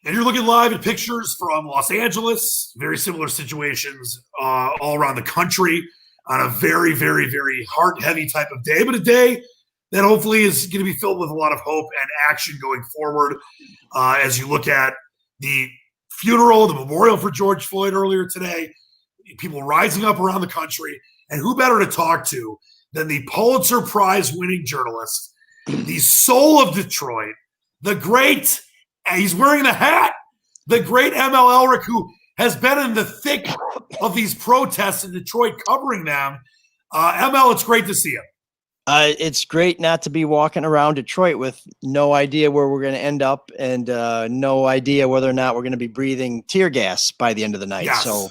And you're looking live at pictures from Los Angeles, very similar situations all around the country on a very, very, very heart-heavy type of day, but a day that hopefully is going to be filled with a lot of hope and action going forward as you look at the funeral, the memorial for George Floyd earlier today, people rising up around the country. And who better to talk to than the Pulitzer Prize winning journalist, the soul of Detroit, the great, and he's wearing the hat, the great ML Elrick, who has been in the thick of these protests in Detroit covering them. ML, it's great to see you. It's great not to be walking around Detroit with no idea where we're going to end up and no idea whether or not we're going to be breathing tear gas by the end of the night. Yes. So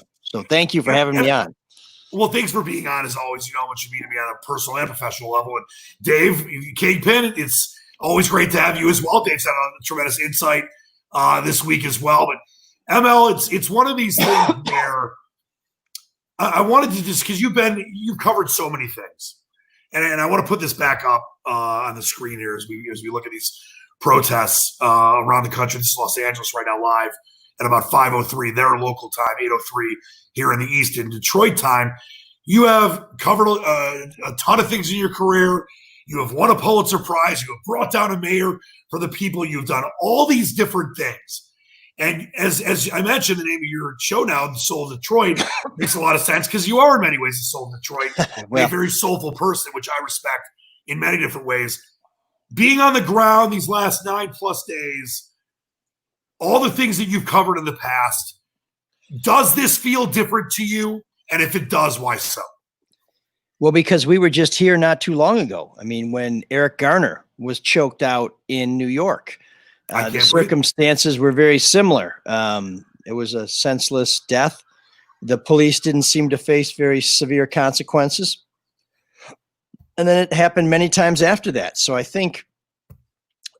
thank you for having me on. Well, thanks for being on as always. You know how much you mean to me on a personal and professional level. And Dave, Kingpin, it's always great to have you as well. Dave's had a tremendous insight this week as well. But ML, it's one of these things where I wanted to just, because you've covered so many things. And I want to put this back up on the screen here as we look at these protests around the country. This is Los Angeles right now, live at about 5:03, their local time, 8:03 here in the East. In Detroit time, you have covered a ton of things in your career. You have won a Pulitzer Prize. You have brought down a mayor for the people. You've done all these different things. And as I mentioned, the name of your show now, The Soul of Detroit, makes a lot of sense because you are in many ways the soul of Detroit, a very soulful person, which I respect in many different ways. Being on the ground these last 9+ days, all the things that you've covered in the past, does this feel different to you? And if it does, why so? Well, because we were just here not too long ago. I mean, when Eric Garner was choked out in New York, the circumstances were very similar. It was a senseless death. The police didn't seem to face very severe consequences. And then it happened many times after that. So I think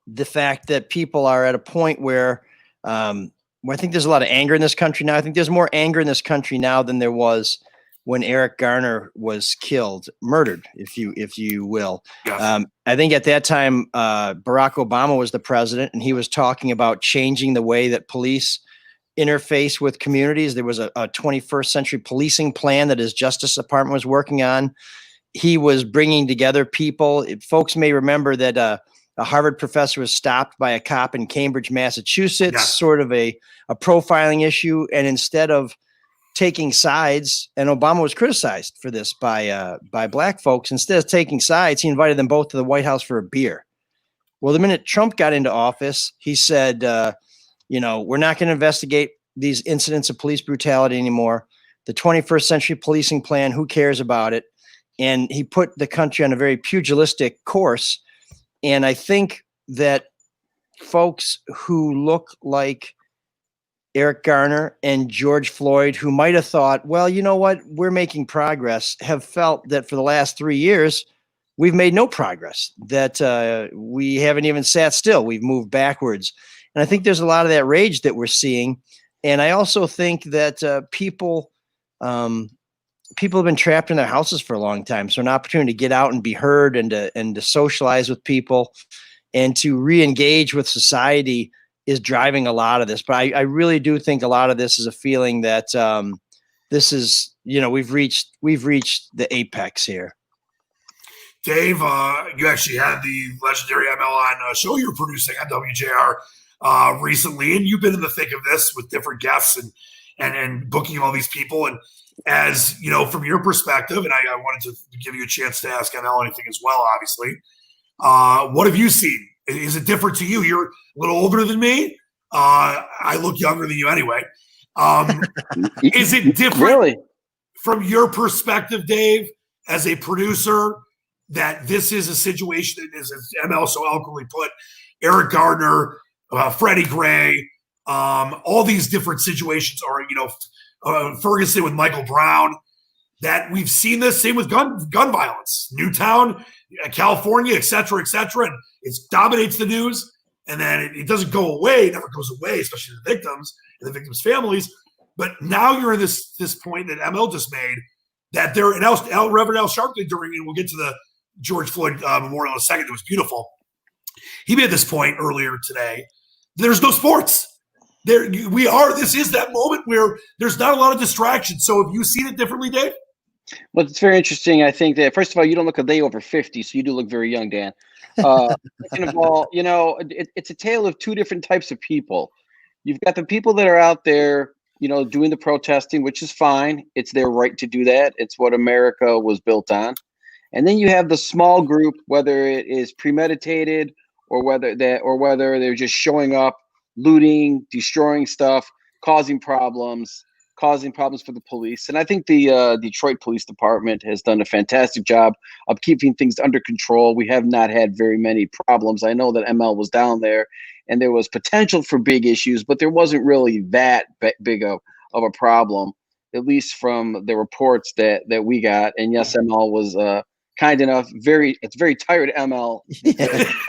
the fact that people are at a point where I think there's a lot of anger in this country now. I think there's more anger in this country now than there was when Eric Garner was murdered, if you will. Yes. I think at that time, Barack Obama was the president, and he was talking about changing the way that police interface with communities. There was a 21st century policing plan that his Justice Department was working on. He was bringing together people. Folks may remember that a Harvard professor was stopped by a cop in Cambridge, Massachusetts, sort of a profiling issue. And instead of taking sides, and Obama was criticized for this by black folks, instead of taking sides, he invited them both to the White House for a beer. Well, the minute Trump got into office, he said, we're not going to investigate these incidents of police brutality anymore. The 21st century policing plan, who cares about it? And he put the country on a very pugilistic course. And I think that folks who look like Eric Garner and George Floyd, who might have thought, well, you know what, we're making progress, have felt that for the last 3 years, we've made no progress, that we haven't even sat still. We've moved backwards. And I think there's a lot of that rage that we're seeing. And I also think that people have been trapped in their houses for a long time. So an opportunity to get out and be heard and to socialize with people and to re-engage with society is driving a lot of this. But I really do think a lot of this is a feeling that this is, we've reached the apex here. Dave, you actually had the legendary ML on a show you were producing on WJR recently, and you've been in the thick of this with different guests and booking all these people. And as you know, from your perspective, and I wanted to give you a chance to ask ML anything as well, obviously. What have you seen? Is it different to you? You're a little older than me. I look younger than you anyway. Is it different from your perspective, Dave, as a producer, that this is a situation that is, as ML so eloquently put, Eric Gardner, Freddie Gray, all these different situations, or, Ferguson with Michael Brown, that we've seen this same with gun violence, Newtown, California, et cetera, and it dominates the news. And then it doesn't go away. It never goes away, especially the victims and the victims' families. But now you're in this point that ML just made, that there, and Reverend Al Sharpton and we'll get to the George Floyd memorial in a second. It was beautiful. He made this point earlier today. There's no sports. This is that moment where there's not a lot of distraction. So have you seen it differently, Dave? Well, it's very interesting. I think that, first of all, you don't look a day over 50, so you do look very young, Dan. Second of all, it's a tale of two different types of people. You've got the people that are out there, doing the protesting, which is fine. It's their right to do that. It's what America was built on. And then you have the small group, whether it is premeditated or whether they're just showing up, looting, destroying stuff, causing problems for the police. And I think the Detroit Police Department has done a fantastic job of keeping things under control. We have not had very many problems. I know that ML was down there and there was potential for big issues, but there wasn't really that big of a problem, at least from the reports that we got. And yes, ML was kind enough, it's very tired ML,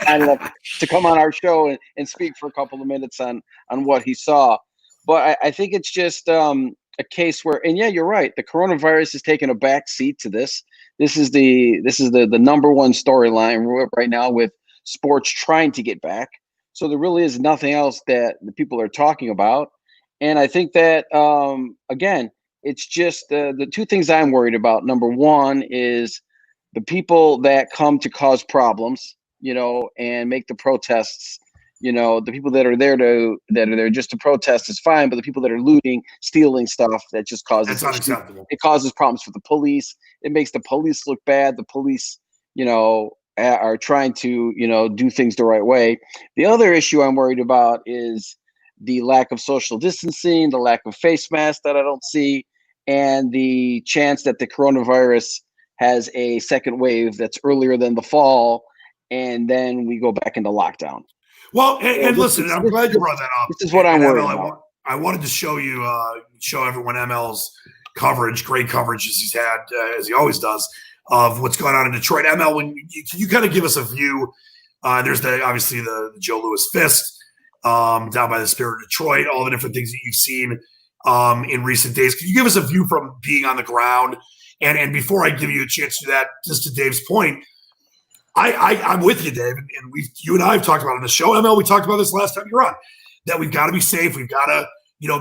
kind enough to come on our show and speak for a couple of minutes on what he saw. But I think it's just a case where, and yeah, you're right. The coronavirus has taken a back seat to this. This is the number one storyline right now with sports trying to get back. So there really is nothing else that the people are talking about. And I think that, again, it's just the two things I'm worried about. Number one is the people that come to cause problems, and make the protests. The people that are there just to protest is fine, but the people that are looting, stealing stuff, that just causes it causes problems for the police. It makes the police look bad. The police, are trying to, do things the right way. The other issue I'm worried about is the lack of social distancing, the lack of face masks that I don't see, and the chance that the coronavirus has a second wave that's earlier than the fall, and then we go back into lockdown. Well, and listen, I'm glad you brought that up. This is what I'm worried about. I wanted to show everyone ML's coverage, great coverage as he's had, as he always does, of what's going on in Detroit. ML, can you kind of give us a view? There's obviously the Joe Louis fist down by the Spirit of Detroit, all the different things that you've seen in recent days. Can you give us a view from being on the ground? And before I give you a chance to do that, just to Dave's point, I'm with you, Dave, and you and I have talked about it on the show. ML, we talked about this last time you were on, that we've got to be safe. We've got to,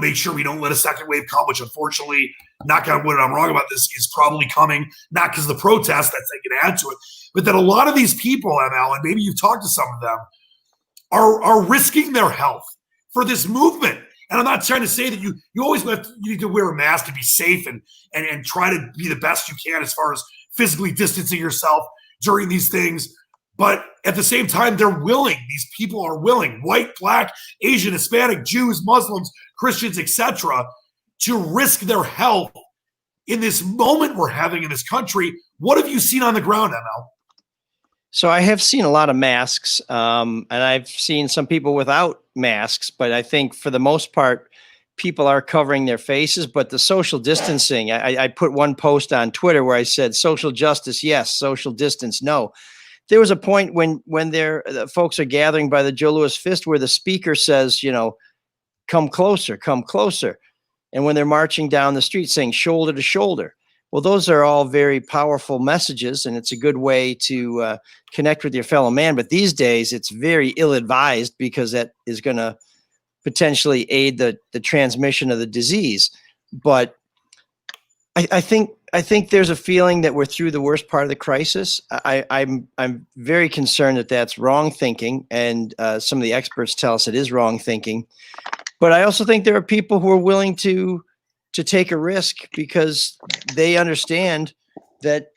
make sure we don't let a second wave come, which unfortunately, knock on wood, I'm wrong about this, is probably coming, not because of the protest, that's they can add to it, but that a lot of these people, ML, and maybe you've talked to some of them, are risking their health for this movement. And I'm not trying to say that you always you need to wear a mask to be safe and try to be the best you can as far as physically distancing yourself during these things. But at the same time, they're willing. These people are willing, white, black, Asian, Hispanic, Jews, Muslims, Christians, etc., to risk their health in this moment we're having in this country. What have you seen on the ground, ML? So I have seen a lot of masks, and I've seen some people without masks, but I think for the most part, people are covering their faces. But the social distancing, I put one post on Twitter where I said, social justice, yes, social distance, no. There was a point when the folks are gathering by the Joe Louis fist where the speaker says, come closer, come closer. And when they're marching down the street saying shoulder to shoulder. Well, those are all very powerful messages, and it's a good way to connect with your fellow man. But these days, it's very ill-advised because that is going to potentially aid the transmission of the disease. But I think there's a feeling that we're through the worst part of the crisis. I'm very concerned that that's wrong thinking, and some of the experts tell us it is wrong thinking. But I also think there are people who are willing to take a risk because they understand that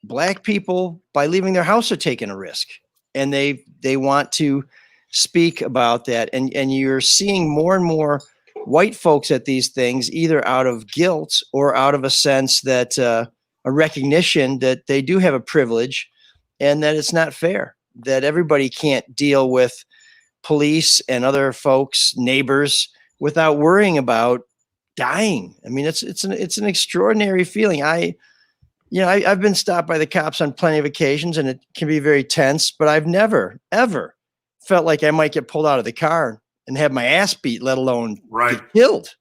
Black people, by leaving their house, are taking a risk, and they want to speak about that. And you're seeing more and more white folks at these things, either out of guilt or out of a sense that a recognition that they do have a privilege and that it's not fair, that everybody can't deal with police and other folks, neighbors, without worrying about dying. I mean, it's an extraordinary feeling. I've been stopped by the cops on plenty of occasions, and it can be very tense, but I've never, ever felt like I might get pulled out of the car and have my ass beat, let alone get killed.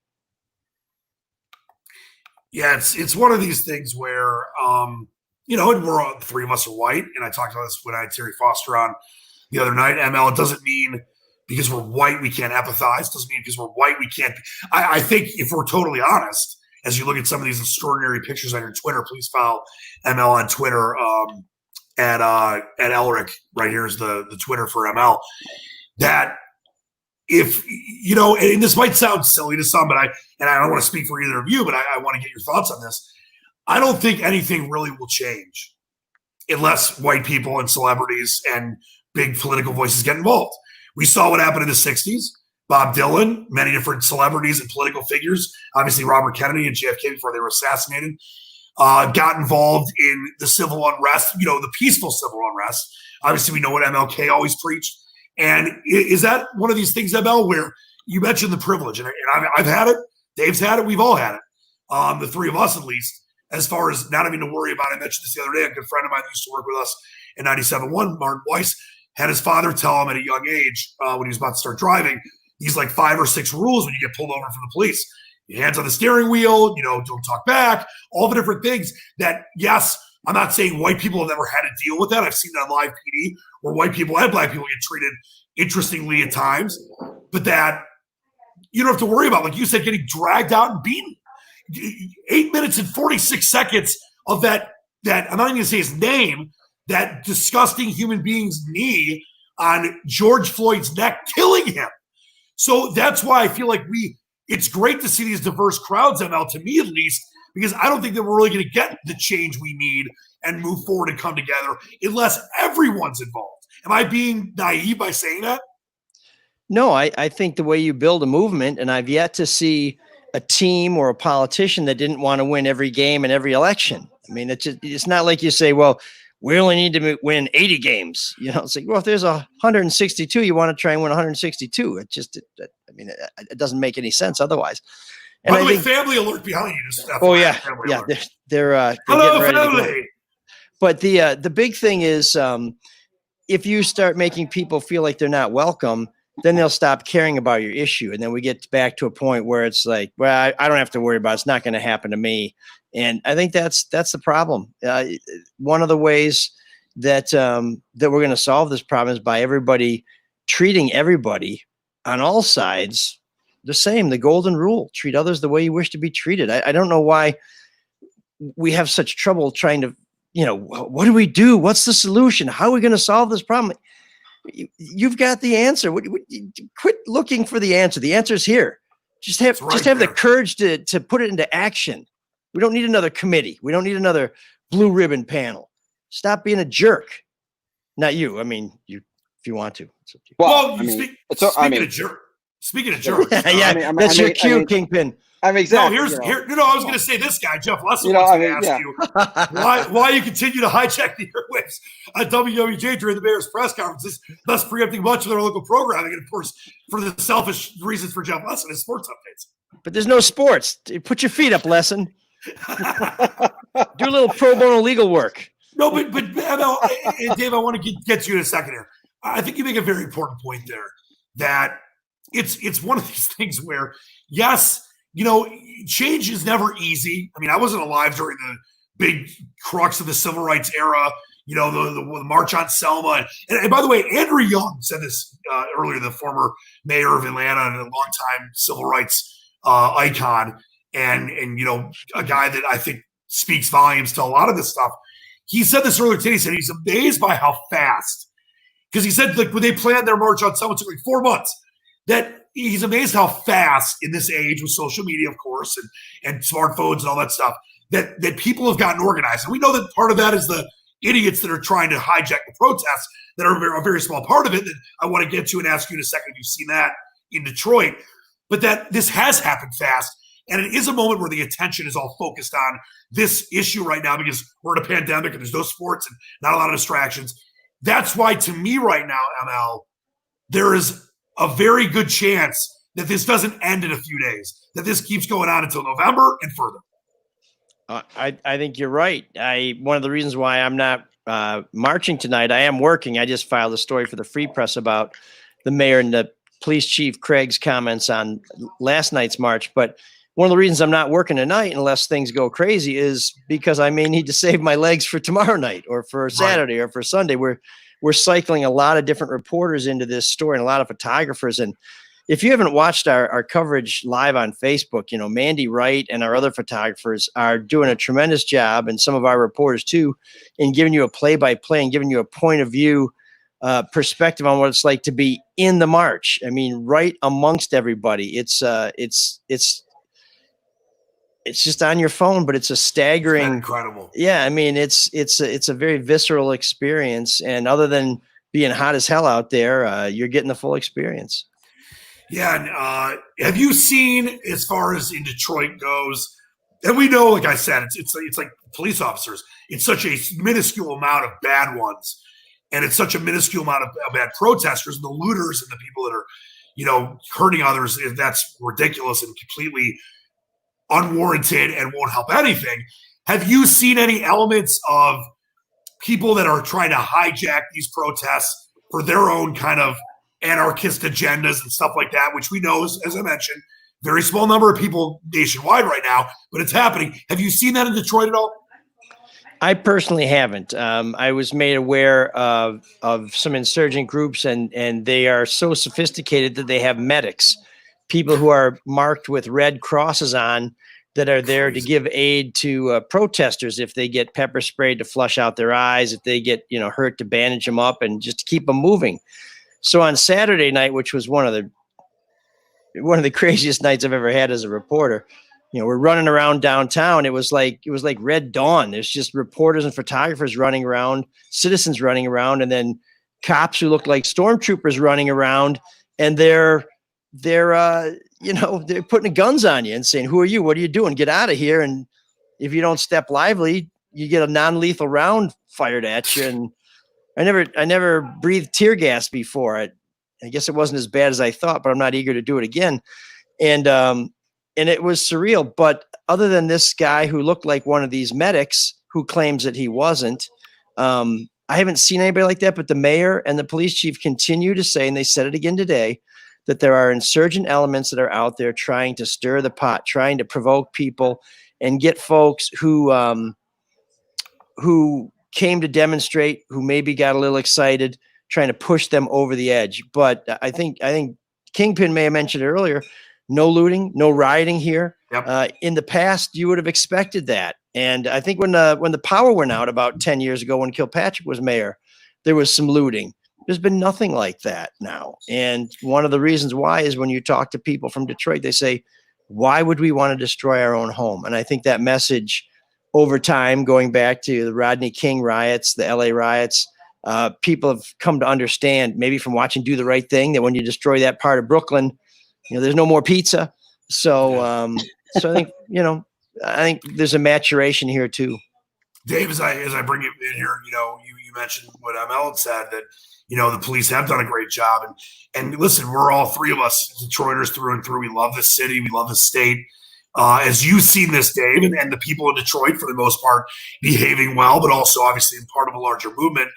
Yeah, it's one of these things where, and we're all, three of us are white, and I talked about this when I had Terry Foster on the other night. ML, it doesn't mean because we're white, we can't empathize. Doesn't mean because we're white, we can't. I think if we're totally honest, as you look at some of these extraordinary pictures on your Twitter, please follow ML on Twitter at Elrick. Right here is the Twitter for ML. That if, and this might sound silly to some, but I don't want to speak for either of you, but I want to get your thoughts on this. I don't think anything really will change unless white people and celebrities and big political voices get involved. We saw what happened in the 60s. Bob Dylan, many different celebrities and political figures, obviously Robert Kennedy and JFK before they were assassinated, got involved in the civil unrest, the peaceful civil unrest. Obviously, we know what MLK always preached. And is that one of these things, ML, where you mentioned the privilege, and I've had it, Dave's had it, we've all had it, the three of us at least, as far as not having to worry about it. I mentioned this the other day, a good friend of mine used to work with us in 97.1, Martin Weiss, had his father tell him at a young age when he was about to start driving, these like 5 or 6 rules when you get pulled over from the police. Your hands on the steering wheel, don't talk back, all the different things that, yes, I'm not saying white people have never had to deal with that. I've seen that on live PD where white people and black people get treated interestingly at times, but that you don't have to worry about, like you said, getting dragged out and beaten. 8 minutes and 46 seconds of that I'm not even going to say his name, that disgusting human being's knee on George Floyd's neck, killing him. So that's why I feel like it's great to see these diverse crowds, ML, to me at least, because I don't think that we're really going to get the change we need and move forward and come together unless everyone's involved. Am I being naive by saying that? No, I think the way you build a movement, and I've yet to see a team or a politician that didn't want to win every game and every election. I mean, it's not like you say, well, we only need to win 80 games. It's like, well, if there's 162, you want to try and win 162. It doesn't make any sense otherwise. And by the way, family alert behind you. Just yeah, they're hello, getting ready family. to go. But the big thing is, if you start making people feel like they're not welcome, then they'll stop caring about your issue. And then we get back to a point where it's like, well, I don't have to worry about it. It's not going to happen to me. And I think that's the problem. One of the ways that we're going to solve this problem is by everybody treating everybody on all sides the same. The golden rule: treat others the way you wish to be treated. I don't know why we have such trouble trying to, what do we do? What's the solution? How are we going to solve this problem? You've got the answer. Quit looking for the answer. The answer is here. Just have the courage to put it into action. We don't need another committee. We don't need another blue ribbon panel. Stop being a jerk. Not you. I mean, if you want to. Well, speaking of jerks. That's your cue, Kingpin. Exactly. No, I was going to say this guy, Jeff Lesson, wants to ask you why you continue to hijack the airwaves at WWJ during the Bears press conferences, thus preempting much of their local programming, and of course, for the selfish reasons for Jeff Lesson, his sports updates. But there's no sports. Put your feet up, Lesson. Do a little pro bono legal work. No, but Dave, I want to get to you in a second here. I think you make a very important point there, that it's one of these things where, yes, change is never easy. I mean, I wasn't alive during the big crux of the civil rights era, the March on Selma. And by the way, Andrew Young said this earlier, the former mayor of Atlanta and a longtime civil rights icon, and a guy that I think speaks volumes to a lot of this stuff. He said this earlier today. He said he's amazed by how fast, because he said, like, when they planned their March on Selma, it took like 4 months, that he's amazed how fast in this age with social media, of course, and smartphones and all that stuff, that people have gotten organized. And we know that part of that is the idiots that are trying to hijack the protests that are a very small part of it that I want to get to and ask you in a second if you've seen that in Detroit. But that this has happened fast. And it is a moment where the attention is all focused on this issue right now because we're in a pandemic and there's no sports and not a lot of distractions. That's why, to me right now, ML, there is a very good chance that this doesn't end in a few days, that this keeps going on until November and further. I think you're right. One of the reasons why I'm not marching tonight, I am working. I just filed a story for the Free Press about the mayor and the police chief Craig's comments on last night's march. But one of the reasons I'm not working tonight, unless things go crazy, is because I may need to save my legs for tomorrow night or for Saturday or for Sunday. We're we're cycling a lot of different reporters into this story and a lot of photographers. And if you haven't watched our coverage live on Facebook, you know, Mandy Wright and our other photographers are doing a tremendous job, and some of our reporters too, in giving you a play-by-play and giving you a point of view perspective on what it's like to be in the march. I mean, right amongst everybody. It's just on your phone, but it's a staggering, incredible. Yeah, I mean, it's a very visceral experience, and other than being hot as hell out there, you're getting the full experience. Yeah, and have you seen, as far as in Detroit goes, and we know, like I said, it's like police officers. It's such a minuscule amount of bad ones, and it's such a minuscule amount of bad protesters, and the looters and the people that are, you know, hurting others. That's ridiculous and completely unwarranted and won't help anything. Have you seen any elements of people that are trying to hijack these protests for their own kind of anarchist agendas and stuff like that, which we know is, as I mentioned, very small number of people nationwide right now, but it's happening. Have you seen that in Detroit at all? I personally haven't. I was made aware of some insurgent groups, and they are so sophisticated that they have medics, people who are marked with red crosses on, that are there to give aid to protesters if they get pepper sprayed to flush out their eyes, if they get, you know, hurt, to bandage them up and just to keep them moving. So on Saturday night, which was one of the craziest nights I've ever had as a reporter, you know, we're running around downtown. It was like Red Dawn. There's just reporters and photographers running around, citizens running around, and then cops who look like stormtroopers running around, and they're putting guns on you and saying, "Who are you? What are you doing? Get out of here!" And if you don't step lively, you get a non-lethal round fired at you. And I never breathed tear gas before. I guess it wasn't as bad as I thought, but I'm not eager to do it again. And it was surreal. But other than this guy who looked like one of these medics who claims that he wasn't, I haven't seen anybody like that. But the mayor and the police chief continue to say, and they said it again today, that there are insurgent elements that are out there trying to stir the pot, trying to provoke people and get folks who came to demonstrate, who maybe got a little excited, trying to push them over the edge. But I think Kingpin may have mentioned it earlier, no looting, no rioting here. Yep. In the past, you would have expected that. And I think when the power went out about 10 years ago, when Kilpatrick was mayor, there was some looting. There's been nothing like that now. And one of the reasons why is when you talk to people from Detroit, they say, why would we want to destroy our own home? And I think that message over time, going back to the Rodney King riots, the LA riots, people have come to understand, maybe from watching Do the Right Thing, that when you destroy that part of Brooklyn, you know, there's no more pizza. So, so I think there's a maturation here too. Dave, as I bring you in here, you know, you mentioned what Mel had said, that, you know, the police have done a great job. And listen, we're all three of us Detroiters through and through. We love this city. We love the state. As you've seen this, Dave, and the people in Detroit, for the most part, behaving well, but also obviously part of a larger movement,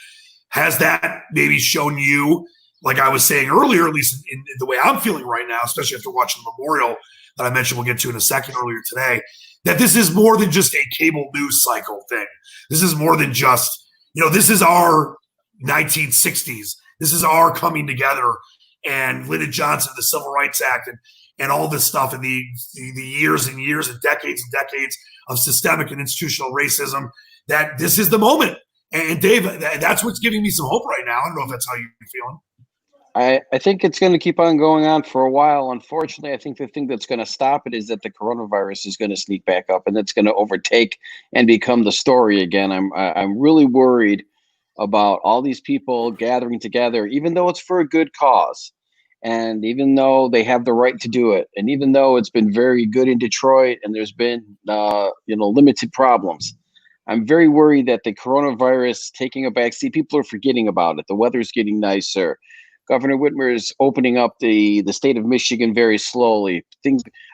has that maybe shown you, like I was saying earlier, at least in the way I'm feeling right now, especially after watching the memorial that I mentioned we'll get to in a second earlier today, that this is more than just a cable news cycle thing. This is more than just, you know, this is our 1960s. This is our coming together, and Lyndon Johnson, the Civil Rights Act, and all this stuff, and the years and years and decades of systemic and institutional racism, that this is the moment. And Dave, that's what's giving me some hope right now. I don't know if that's how you're feeling. I think it's going to keep on going on for a while. Unfortunately, I think the thing that's going to stop it is that the coronavirus is going to sneak back up, and it's going to overtake and become the story again. I'm really worried about all these people gathering together, even though it's for a good cause, and even though they have the right to do it, and even though it's been very good in Detroit and there's been limited problems. I'm very worried that the coronavirus taking a backseat. People are forgetting about it. The weather's getting nicer. Governor Whitmer is opening up the state of Michigan very slowly.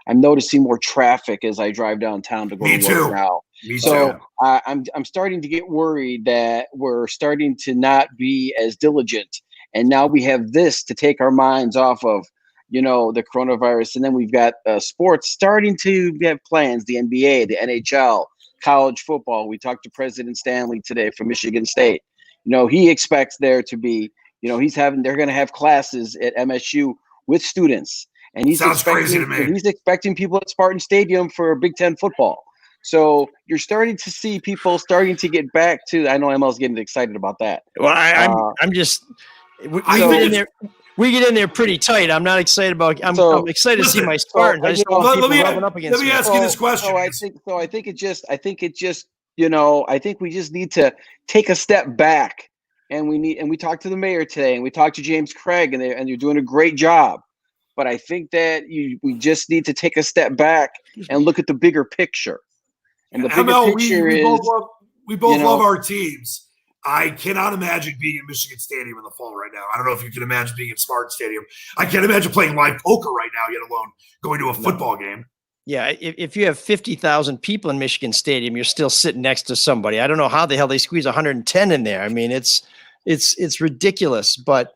I'm noticing more traffic as I drive downtown to go to work now. Me so too. I'm starting to get worried that we're starting to not be as diligent. And now we have this to take our minds off of, the coronavirus. And then we've got sports starting to have plans, the NBA, the NHL, college football. We talked to President Stanley today from Michigan State. He expects there to be, they're going to have classes at MSU with students, and he's Sounds crazy to me. and he's expecting people at Spartan Stadium for Big Ten football. So you're starting to see people starting to get back to. I know ML's getting excited about that. Well, I'm just. We get in there pretty tight. I'm not excited about. I'm excited to see my Spartans. I just don't want people rubbing up against me. Let me ask you this question. I think we just need to take a step back, and we talked to the mayor today, and we talked to James Craig, and you're doing a great job. But I think that we just need to take a step back and look at the bigger picture. And the bigger picture is we both love our teams. I cannot imagine being in Michigan Stadium in the fall right now. I don't know if you can imagine being in Spartan Stadium. I can't imagine playing live poker right now, yet alone going to a football game. Yeah, if you have 50,000 people in Michigan Stadium, you're still sitting next to somebody. I don't know how the hell they squeeze 110 in there. I mean, it's ridiculous. But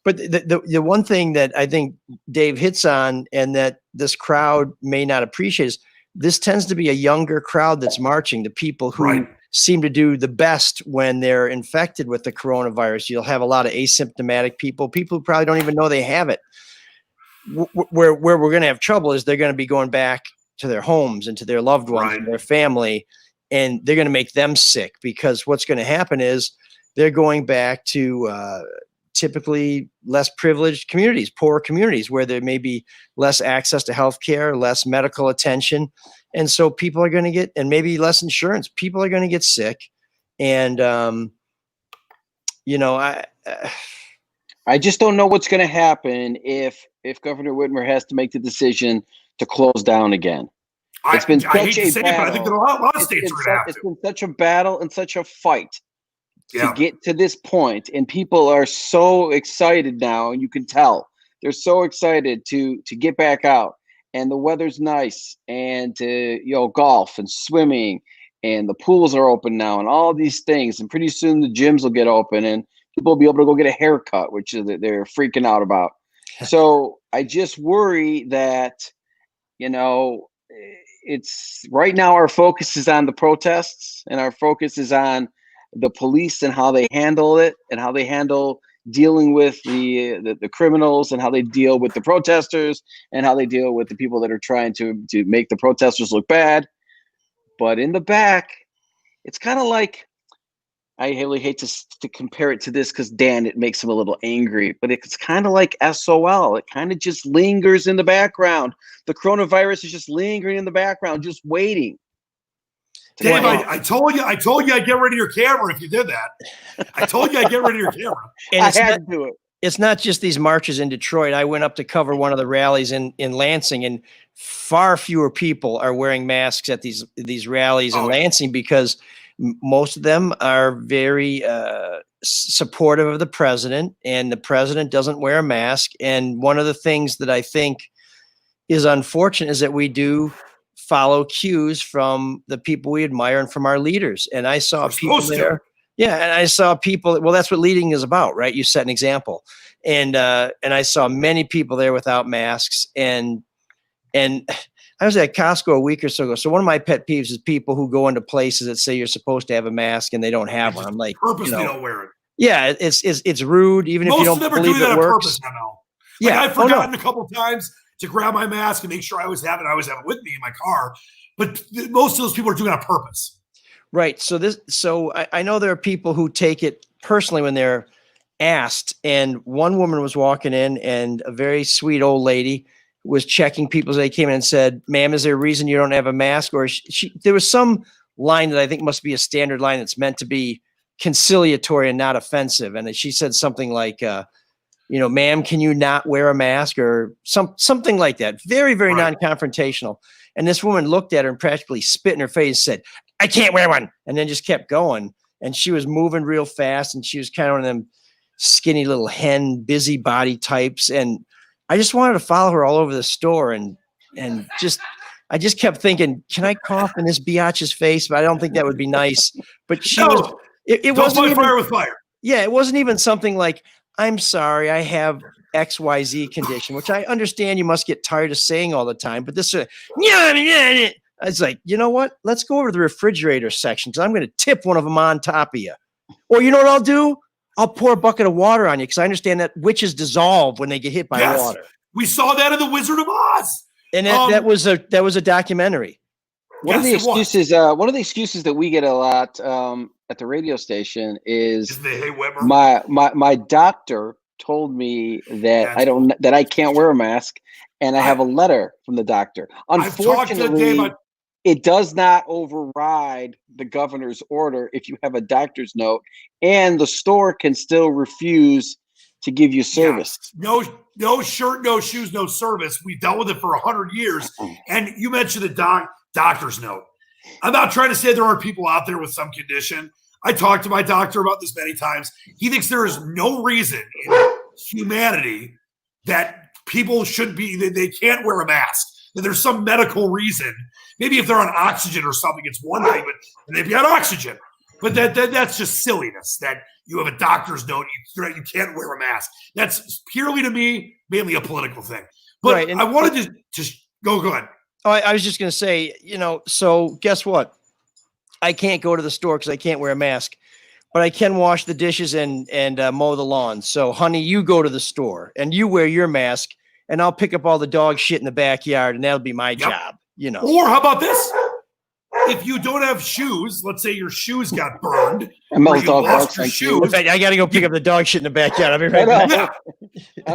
the one thing that I think Dave hits on, and that this crowd may not appreciate, is this tends to be a younger crowd that's marching. The people who seem to do the best when they're infected with the coronavirus. You'll have a lot of asymptomatic people who probably don't even know they have it. Where we're going to have trouble is they're going to be going back to their homes and to their loved ones and their family, and they're going to make them sick, because what's going to happen is they're going back to typically less privileged communities, poor communities, where there may be less access to healthcare, less medical attention. And so people are going to get, and maybe less insurance. People are going to get sick. And, I just don't know what's going to happen if Governor Whitmer has to make the decision to close down again. It's been such a battle. But I think that a lot of states are going to have to. It's been such a battle and such a fight to get to this point, and people are so excited now, and you can tell they're so excited to get back out, and the weather's nice, and golf and swimming, and the pools are open now, and all these things, and pretty soon the gyms will get open, and people will be able to go get a haircut, which is they're freaking out about. So I just worry that it's right now our focus is on the protests, and our focus is on the police and how they handle it, and how they handle dealing with the criminals, and how they deal with the protesters, and how they deal with the people that are trying to make the protesters look bad. But in the back, it's kind of like, I really hate to compare it to this, because Dan, it makes him a little angry, but it's kind of like SOL. It kind of just lingers in the background. The coronavirus is just lingering in the background, just waiting. Dave, I told you I'd get rid of your camera if you did that. I told you I'd get rid of your camera. And I had to do it. It's not just these marches in Detroit. I went up to cover one of the rallies in Lansing, and far fewer people are wearing masks at these rallies in Lansing, because most of them are very supportive of the president, and the president doesn't wear a mask. And one of the things that I think is unfortunate is that we do follow cues from the people we admire and from our leaders. And I saw people there. Yeah. And I saw people, well, that's what leading is about, right? You set an example. And I saw many people there without masks. And I was at Costco a week or so ago. So one of my pet peeves is people who go into places that say you're supposed to have a mask and they don't have one. I'm like, purposely don't wear it. Yeah. It's rude. Even if you don't believe it works. Yeah. I've forgotten a couple of times to grab my mask and make sure I always have it with me in my car. But most of those people are doing it on purpose. Right. So I know there are people who take it personally when they're asked. And one woman was walking in, and a very sweet old lady was checking people as they came in and said, "Ma'am, is there a reason you don't have a mask?" Or there was some line that I think must be a standard line that's meant to be conciliatory and not offensive. And she said something like, "Ma'am, can you not wear a mask?" or something like that. Very, very non-confrontational. And this woman looked at her and practically spit in her face and said, "I can't wear one." And then just kept going. And she was moving real fast, and she was kind of one of them skinny little hen busybody types. And I just wanted to follow her all over the store, and I just kept thinking, can I cough in this biatch's face? But I don't think that would be nice. But it wasn't even fire with fire. Yeah, it wasn't even something like, "I'm sorry, I have XYZ condition," which I understand you must get tired of saying all the time. But this, it's like, you know what? Let's go over to the refrigerator section, because I'm going to tip one of them on top of you. Or you know what I'll do? I'll pour a bucket of water on you because I understand that witches dissolve when they get hit by water. We saw that in The Wizard of Oz. And that was a documentary. One of the excuses that we get a lot at the radio station is my doctor told me that that I can't wear a mask, and I have a letter from the doctor. Unfortunately, it does not override the governor's order if you have a doctor's note, and the store can still refuse to give you service. Yes. No shirt, no shoes, no service. We've dealt with it for 100 years. And you mentioned the doctor's note. I'm not trying to say there aren't people out there with some condition. I talked to my doctor about this many times. He thinks there is no reason in humanity that people should they can't wear a mask. That there's some medical reason. Maybe if they're on oxygen or something, it's one thing, but they've got oxygen. But that's just silliness that you have a doctor's note, you can't wear a mask. That's purely, to me, mainly a political thing. But right, I wanted to just go ahead. Oh, I was just going to say, so guess what? I can't go to the store because I can't wear a mask, but I can wash the dishes and mow the lawn. So, honey, you go to the store and you wear your mask, and I'll pick up all the dog shit in the backyard, and that'll be my job. Or how about this? If you don't have shoes, let's say your shoes got burned, or you lost your shoes. I got to go pick up the dog shit in the backyard. I'll be right back.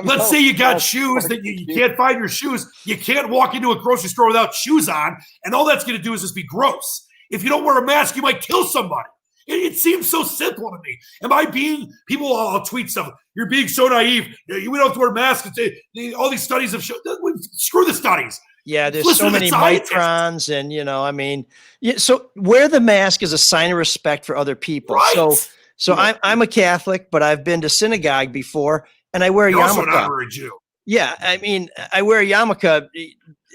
Let's say you got shoes that you can't find your shoes. You can't walk into a grocery store without shoes on, and all that's going to do is just be gross. If you don't wear a mask, you might kill somebody. It seems so simple to me. People all tweet stuff. You're being so naive. We don't have to wear masks. All these studies have shown. Screw the studies. Yeah, there's so many microns, and so wear the mask is a sign of respect for other people. Right. So I'm a Catholic, but I've been to synagogue before, and I wear a yarmulke. Also an honorary Jew. Yeah, I wear a yarmulke.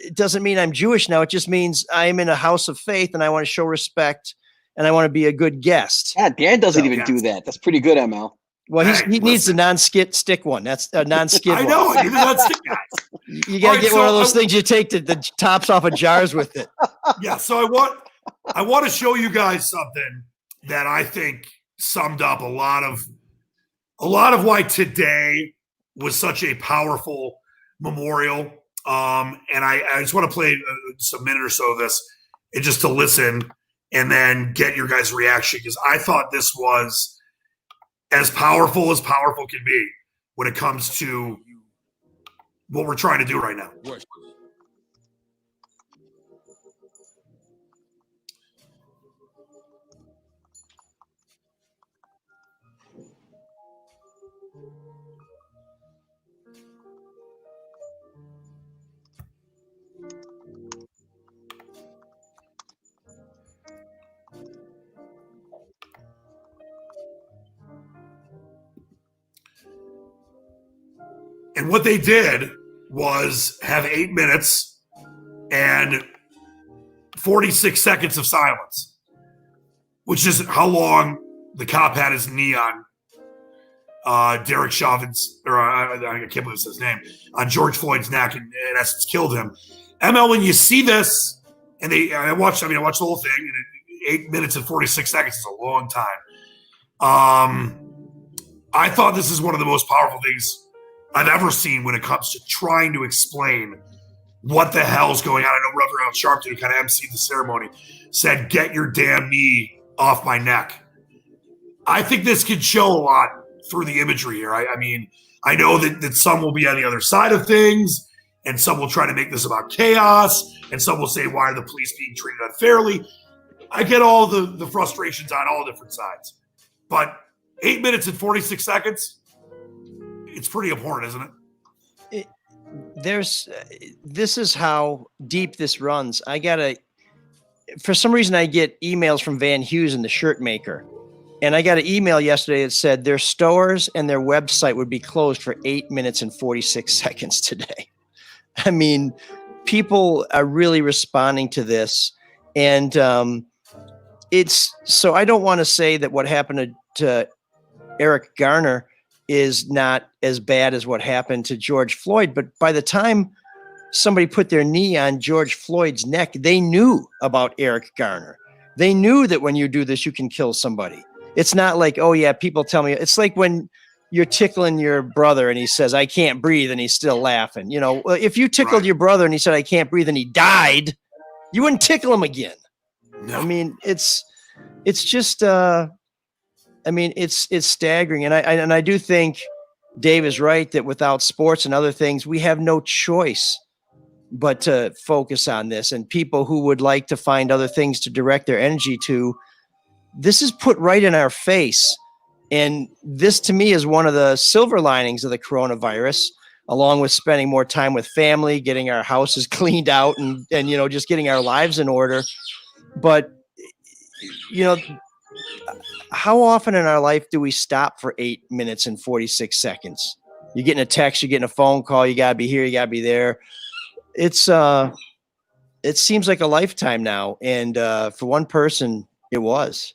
It doesn't mean I'm Jewish now. It just means I'm in a house of faith, and I want to show respect, and I want to be a good guest. Yeah, Dan doesn't even do that. That's pretty good, ML. Well, he needs the non-skid stick one. That's a non-skid one. I know. I need the non-skid guys. You got to get one of those things you take the tops off of jars with it. Yeah. So I want to show you guys something that I think summed up a lot of why today was such a powerful memorial. And I just want to play just a minute or so of this, and just to listen and then get your guys' reaction, because I thought this was as powerful can be when it comes to what we're trying to do right now. And what they did was have 8 minutes and 46 seconds of silence, which is how long the cop had his knee on Derek Chauvin's, or I can't believe it's his name, on George Floyd's neck, and in essence killed him. ML, when you see this, and I watched the whole thing, and 8 minutes and 46 seconds is a long time. I thought this is one of the most powerful things I've ever seen when it comes to trying to explain what the hell's going on. I know Reverend Al Sharpton, who kind of emceed the ceremony, said, "Get your damn knee off my neck." I think this could show a lot through the imagery here. I know that some will be on the other side of things, and some will try to make this about chaos, and some will say, why are the police being treated unfairly? I get all the frustrations on all different sides. But 8 minutes and 46 seconds, it's pretty important, isn't it? This is how deep this runs. For some reason, I get emails from Van Heusen, the shirt maker. And I got an email yesterday that said their stores and their website would be closed for 8 minutes and 46 seconds today. People are really responding to this. And so I don't want to say that what happened to Eric Garner is not as bad as what happened to George Floyd. But by the time somebody put their knee on George Floyd's neck, they knew about Eric Garner. They knew that when you do this, you can kill somebody. It's not like, oh yeah, people tell me. It's like when you're tickling your brother and he says, I can't breathe, and he's still laughing. If you tickled your brother and he said, I can't breathe, and he died, you wouldn't tickle him again. No. I mean, it's just, it's staggering. And I do think Dave is right that without sports and other things, we have no choice but to focus on this. And people who would like to find other things to direct their energy to, this is put right in our face. And this, to me, is one of the silver linings of the coronavirus, along with spending more time with family, getting our houses cleaned out, and just getting our lives in order. But, how often in our life do we stop for 8 minutes and 46 seconds? You're getting a text, you're getting a phone call, you gotta be here, you gotta be there. It seems like a lifetime now. And for one person, it was.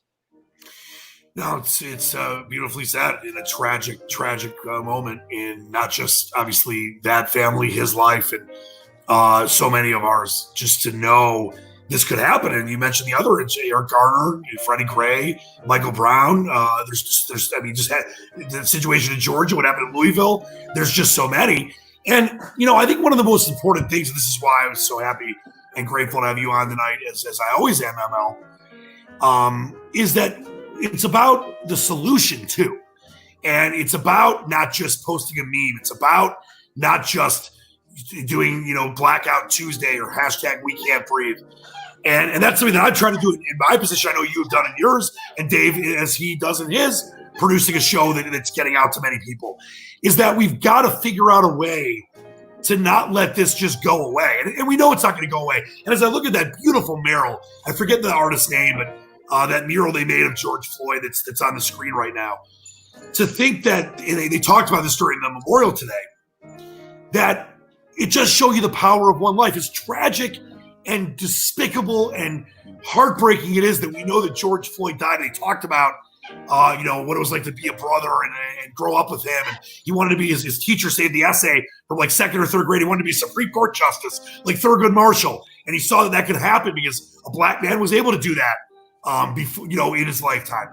No, it's beautifully said, in a tragic moment in not just obviously that family, his life, and so many of ours. Just to know this could happen, and you mentioned the other, Eric Garner, Freddie Gray, Michael Brown. Just had the situation in Georgia, what happened in Louisville. There's just so many, and I think one of the most important things, and this is why I was so happy and grateful to have you on tonight, as I always am, ML, is that it's about the solution too. And it's about not just posting a meme. It's about not just doing, Blackout Tuesday or hashtag We Can't Breathe. And that's something that I try to do in my position. I know you've done in yours, and Dave, as he does in his, producing a show that's getting out to many people, is that we've got to figure out a way to not let this just go away. And we know it's not going to go away. And as I look at that beautiful mural, I forget the artist's name, but that mural they made of George Floyd that's on the screen right now, to think that, and they talked about this during the memorial today, that it just shows you the power of one life. As tragic and despicable and heartbreaking it is that we know that George Floyd died. They talked about, what it was like to be a brother and grow up with him. And he wanted to be, his teacher saved the essay from like second or third grade. He wanted to be a Supreme Court justice, like Thurgood Marshall. And he saw that could happen because a black man was able to do that. Before, in his lifetime,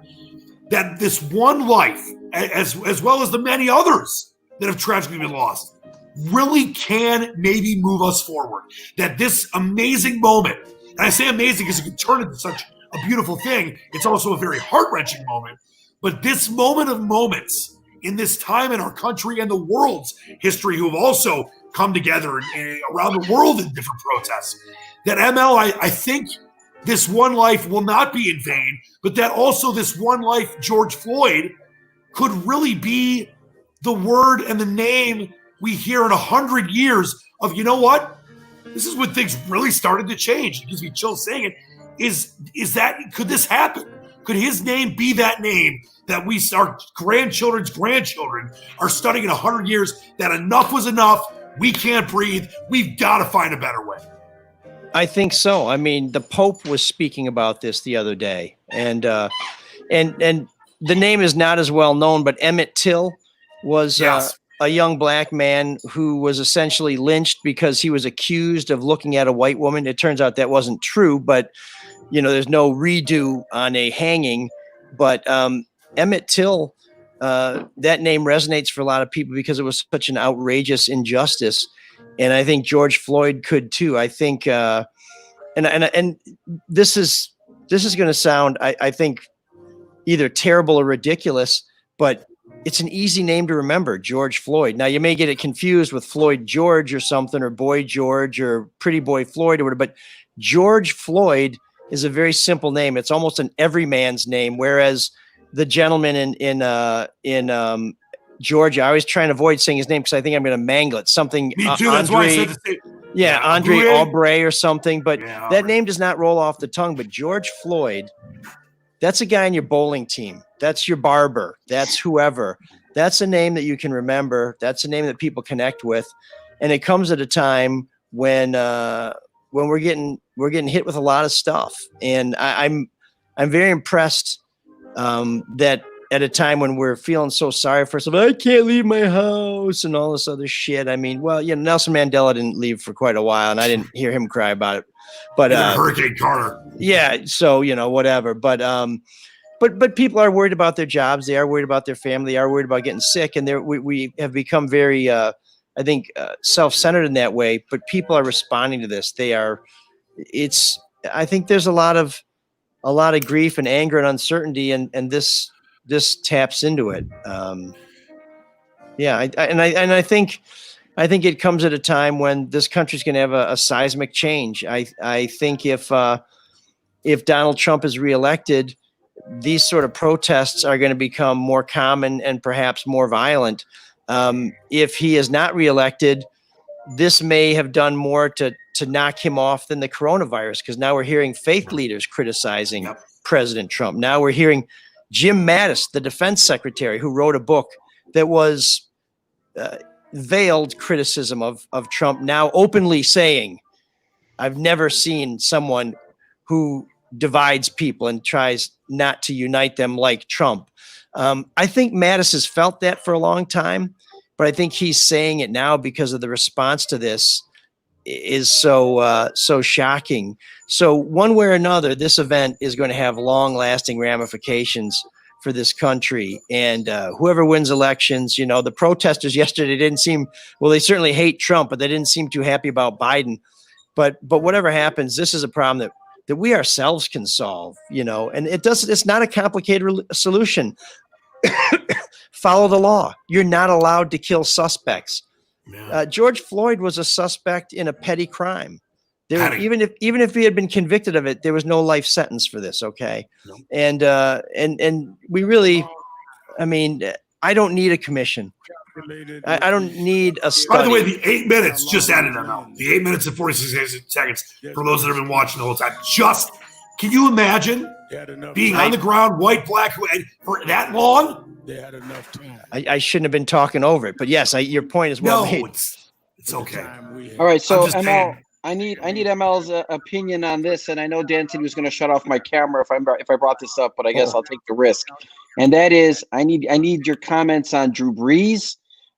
that this one life, as well as the many others that have tragically been lost, really can maybe move us forward. That this amazing moment, and I say amazing because it can turn into such a beautiful thing. It's also a very heart-wrenching moment. But this moment of moments in this time in our country and the world's history, who have also come together around the world in different protests, that ML, I think, this one life will not be in vain, but that also this one life, George Floyd, could really be the word and the name we hear in 100 years of, what? This is when things really started to change. It gives me chills saying it. Is that, could this happen? Could his name be that name that our grandchildren's grandchildren are studying in 100 years, that enough was enough, we can't breathe, we've got to find a better way? I think so. I mean, the Pope was speaking about this the other day, and the name is not as well known, but Emmett Till was a young black man who was essentially lynched because he was accused of looking at a white woman. It turns out that wasn't true, but there's no redo on a hanging. But Emmett Till, that name resonates for a lot of people because it was such an outrageous injustice. And I think George Floyd could too. I think, and this is going to sound, I think, either terrible or ridiculous, but it's an easy name to remember, George Floyd. Now you may get it confused with Floyd George or something, or Boy George or Pretty Boy Floyd or whatever, but George Floyd is a very simple name. It's almost an everyman's name, whereas the gentleman in Georgia, I always try and avoid saying his name because I think I'm going to mangle it. Something. Me too. That's why I said the same. Yeah, Andre Aubrey or something. But that name does not roll off the tongue. But George Floyd, that's a guy on your bowling team. That's your barber. That's whoever. That's a name that you can remember. That's a name that people connect with. And it comes at a time when we're getting hit with a lot of stuff. And I'm very impressed that at a time when we're feeling so sorry for ourselves, I can't leave my house and all this other shit. I mean, well, Nelson Mandela didn't leave for quite a while, and I didn't hear him cry about it. But Hurricane Carter. Yeah, so whatever. But but people are worried about their jobs. They are worried about their family. They are worried about getting sick. And we have become very, I think, self-centered in that way. But people are responding to this. I think there's a lot of grief and anger and uncertainty, and this taps into it. I think it comes at a time when this country's going to have a seismic change. I think if Donald Trump is reelected, these sort of protests are going to become more common and perhaps more violent. If he is not reelected, this may have done more to knock him off than the coronavirus, because now we're hearing faith leaders criticizing President Trump. Now we're hearing Jim Mattis, the defense secretary, who wrote a book that was veiled criticism of Trump, now openly saying, I've never seen someone who divides people and tries not to unite them like Trump. I think Mattis has felt that for a long time, but I think he's saying it now because of the response to this is so shocking. So one way or another, this event is going to have long-lasting ramifications for this country. And whoever wins elections, the protesters yesterday didn't seem, well, they certainly hate Trump, but they didn't seem too happy about Biden. But whatever happens, this is a problem that we ourselves can solve, and it's not a complicated solution. Follow the law. You're not allowed to kill suspects. Yeah. George Floyd was a suspect in a petty crime. Even if he had been convicted of it, there was no life sentence for this. Okay. No. And we really, I don't need a commission. I don't need a study. By the way, the 8 minutes just ended them. The 8 minutes and 46 seconds for those that have been watching the whole time. Can you imagine being on the ground, white, black, and for that long? They had enough time. I shouldn't have been talking over it, but yes, your point is well made. It's okay. All right, so ML, I need ML's opinion on this, and I know Dan said he was going to shut off my camera if I brought this up, but I guess I'll take the risk. And that is, I need your comments on Drew Brees.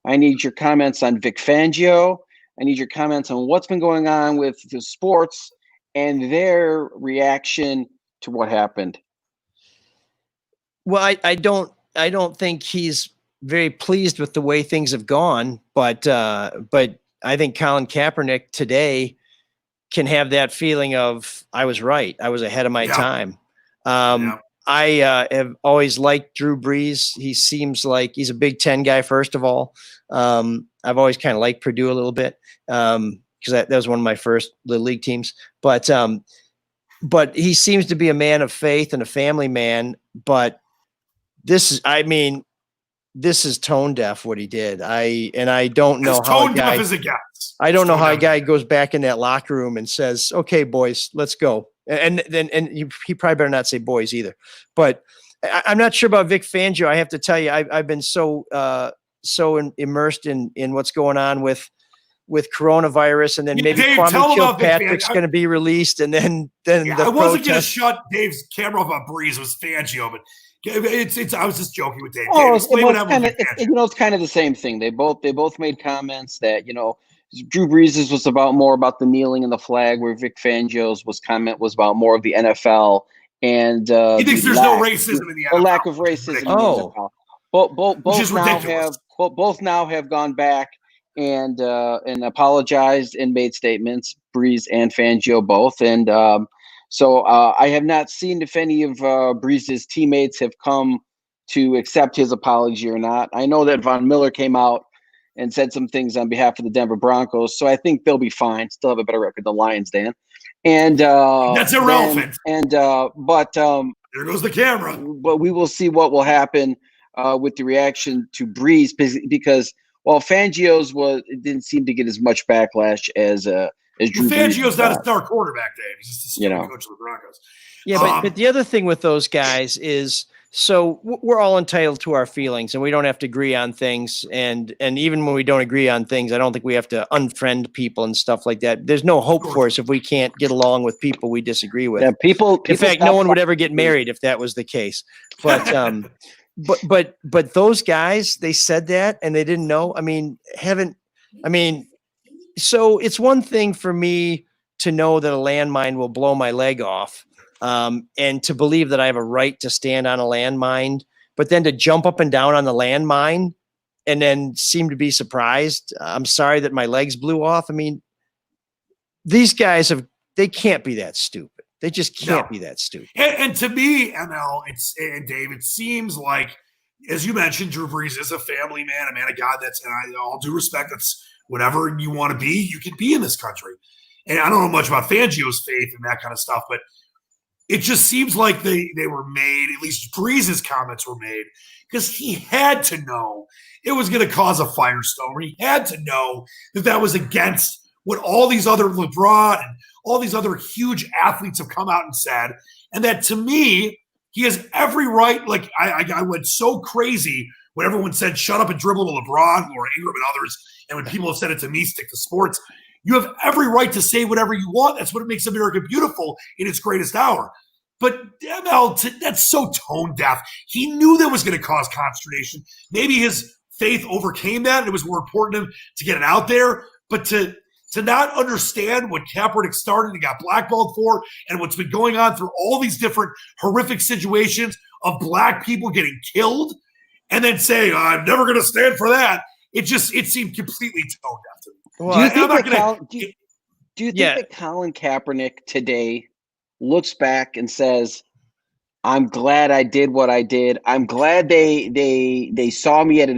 I need your comments on Vic Fangio. I need your comments on what's been going on with the sports and their reaction to what happened. Well, I don't think he's very pleased with the way things have gone, but I think Colin Kaepernick today can have that feeling of, I was right. I was ahead of my time. I have always liked Drew Brees. He seems like he's a Big Ten guy, first of all. I've always kind of liked Purdue a little bit because that was one of my first Little League teams. But he seems to be a man of faith and a family man. But this is tone deaf what he did. I don't know how tone deaf as it gets. I don't know how a guy goes back in that locker room and says, "Okay, boys, let's go." And he probably better not say boys either. But I'm not sure about Vic Fangio. I have to tell you, I've been so immersed in what's going on with coronavirus, and then maybe Dave, Kwame Kilpatrick's going to be released, and then I wasn't going to shut Dave's camera off on Breeze. It was Fangio, but I was just joking with Dave. It's kind of the same thing. They both made comments that Drew Brees' was more about the kneeling and the flag, where Vic Fangio's was about more of the NFL and he thinks there's no racism in the NFL. The lack of racism in the NFL. Both now have gone back and apologized and made statements, Brees and Fangio both. And so I have not seen if any of Brees' teammates have come to accept his apology or not. I know that Von Miller came out and said some things on behalf of the Denver Broncos, so I think they'll be fine. Still have a better record than the Lions, Dan. And that's irrelevant. But there goes the camera. But we will see what will happen with the reaction to Brees, because while Fangio's it didn't seem to get as much backlash as Drew Fangio's Brees not a star quarterback, Dave. He's just a coach of the Broncos. Yeah, but the other thing with those guys is, so we're all entitled to our feelings, and we don't have to agree on things. And even when we don't agree on things, I don't think we have to unfriend people and stuff like that. There's no hope for us if we can't get along with people we disagree with. Yeah, people in fact, no one would ever get married if that was the case. But but those guys, they said that and they didn't know. So it's one thing for me to know that a landmine will blow my leg off. And to believe that I have a right to stand on a landmine, but then to jump up and down on the landmine and then seem to be surprised. I'm sorry that my legs blew off. I mean, these guys they can't be that stupid. They just can't be that stupid. And to me, ML, and Dave, it seems like, as you mentioned, Drew Brees is a family man, a man of God. And all due respect, that's whatever you want to be, you can be in this country. And I don't know much about Fangio's faith and that kind of stuff, but it just seems like they were made, at least Brees' comments were made, because he had to know it was going to cause a firestorm. He had to know that was against what all these other LeBron and all these other huge athletes have come out and said. And that, to me, he has every right. Like, I went so crazy when everyone said, shut up and dribble to LeBron or Ingram and others. And when people have said it to me, stick to sports. You have every right to say whatever you want. That's what makes America beautiful in its greatest hour. But ML, that's so tone deaf. He knew that was going to cause consternation. Maybe his faith overcame that, and it was more important to him to get it out there. But to not understand what Kaepernick started and got blackballed for, and what's been going on through all these different horrific situations of black people getting killed, and then say, I'm never going to stand for that. It seemed completely tone deaf to me. Well, do you think that Colin Kaepernick today looks back and says, I'm glad I did what I did. I'm glad they saw me at a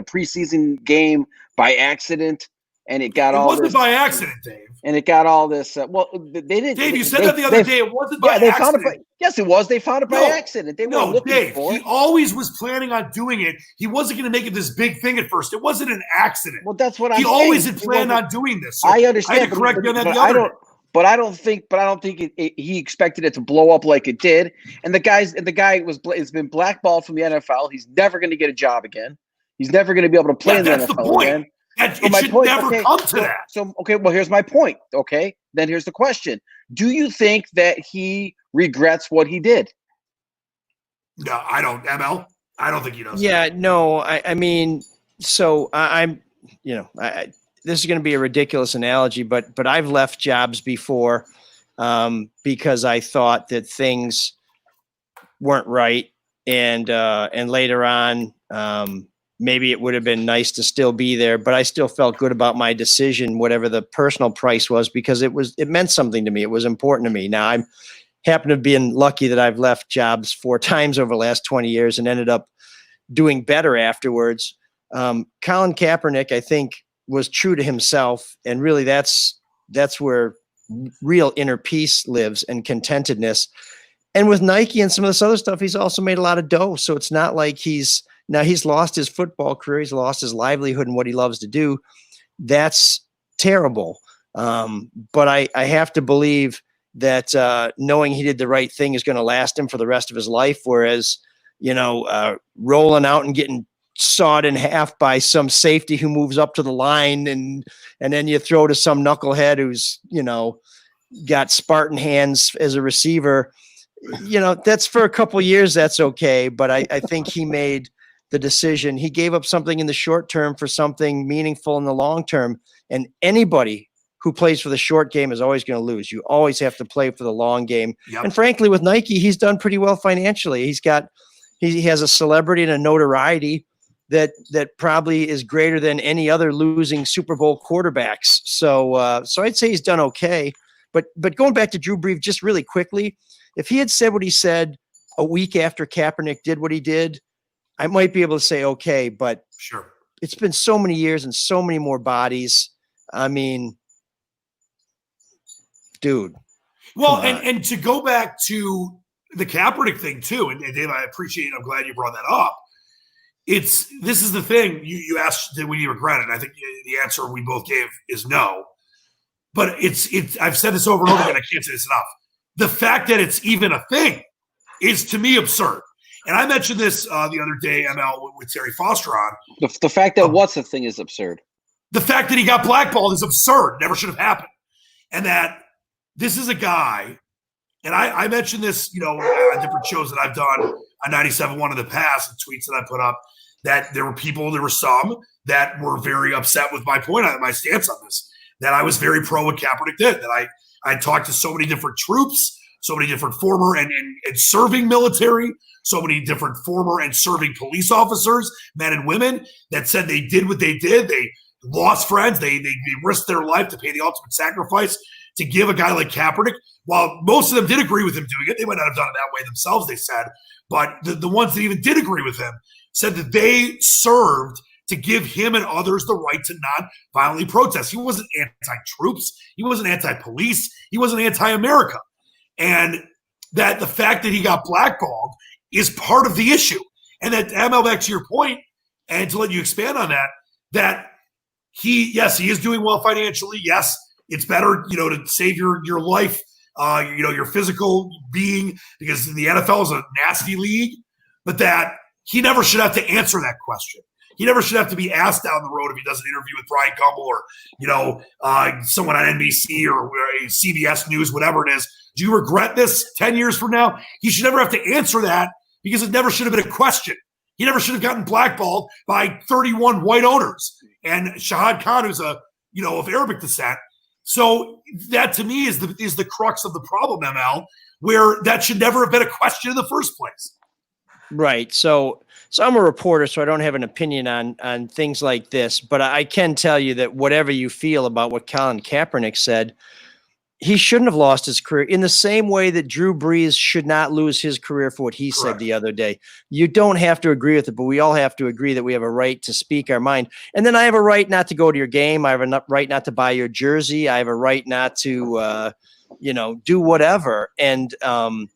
preseason game by accident, and it wasn't by accident, Dave. And it got all this. They didn't. Dave, you said that the other day. It wasn't by accident. Found it. Yes, it was. They found it by accident. They weren't looking Dave, for it. He always was planning on doing it. He wasn't going to make it this big thing at first. It wasn't an accident. Well, that's what I'm saying. He always had planned on doing this. So I understand. I had to correct you on that the other day. But I don't think he expected it to blow up like it did. And the guy has been blackballed from the NFL. He's never going to get a job again. He's never going to be able to play in the NFL again. It should never come to that. So, well, here's my point. Okay, then here's the question: do you think that he regrets what he did? No, I don't. ML, I don't think he does. Yeah, no. I mean, so I'm. This is going to be a ridiculous analogy, but I've left jobs before because I thought that things weren't right, and later on, maybe it would have been nice to still be there, but I still felt good about my decision, whatever the personal price was, because it meant something to me. It was important to me. Now I happen to have been lucky that I've left jobs 4 times over the last 20 years and ended up doing better afterwards. Colin Kaepernick, I think, was true to himself. And really that's where real inner peace lives and contentedness. And with Nike and some of this other stuff, he's also made a lot of dough. So it's not like he's lost his football career. He's lost his livelihood and what he loves to do. That's terrible. But I have to believe that knowing he did the right thing is going to last him for the rest of his life. Whereas, rolling out and getting sawed in half by some safety who moves up to the line and then you throw to some knucklehead who's, got Spartan hands as a receiver, that's for a couple of years. That's okay. But I think he made the decision. He gave up something in the short term for something meaningful in the long term. And anybody who plays for the short game is always going to lose. You always have to play for the long game. Yep. And frankly, with Nike, he's done pretty well financially. He has a celebrity and a notoriety that probably is greater than any other losing Super Bowl quarterbacks. So I'd say he's done okay. But going back to Drew Brees just really quickly, if he had said what he said a week after Kaepernick did what he did, I might be able to say okay. But sure, it's been so many years and so many more bodies. I mean, dude. Well, and to go back to the Kaepernick thing too, and Dave, I'm glad you brought that up. This is the thing you asked, did we regret it? I think the answer we both gave is no. But I've said this over and over again. I can't say this enough. The fact that it's even a thing is to me absurd. And I mentioned this the other day, ML, with Terry Foster on. The fact that what's the thing is absurd. The fact that he got blackballed is absurd. Never should have happened. And that this is a guy, and I mentioned this, on different shows that I've done on 97.1 in the past, and tweets that I put up, that there were some that were very upset with my stance on this, that I was very pro what Kaepernick did, that I talked to so many different troops, so many different former and serving military, so many different former and serving police officers, men and women, that said they did what they did. They lost friends. They risked their life to pay the ultimate sacrifice to give a guy like Kaepernick. While most of them did agree with him doing it, they might not have done it that way themselves, they said. But the ones that even did agree with him said that they served to give him and others the right to non-violently protest. He wasn't anti-troops. He wasn't anti-police. He wasn't anti-America. And that the fact that he got blackballed is part of the issue. And that, ML, back to your point, and to let you expand on that, that he is doing well financially. Yes, it's better, to save your life, your physical being, because the NFL is a nasty league, but that he never should have to answer that question. He never should have to be asked down the road if he does an interview with Brian Gumbel or, someone on NBC or CBS News, whatever it is. Do you regret this 10 years from now? He should never have to answer that, because it never should have been a question. He never should have gotten blackballed by 31 white owners and Shahad Khan, who's of Arabic descent. So that, to me, is the crux of the problem, ML, where that should never have been a question in the first place. Right. So I'm a reporter, so I don't have an opinion on things like this, but I can tell you that whatever you feel about what Colin Kaepernick said, he shouldn't have lost his career in the same way that Drew Brees should not lose his career for what he said the other day. You don't have to agree with it, but we all have to agree that we have a right to speak our mind. And then I have a right not to go to your game. I have a right not to buy your jersey. I have a right not to, do whatever. And I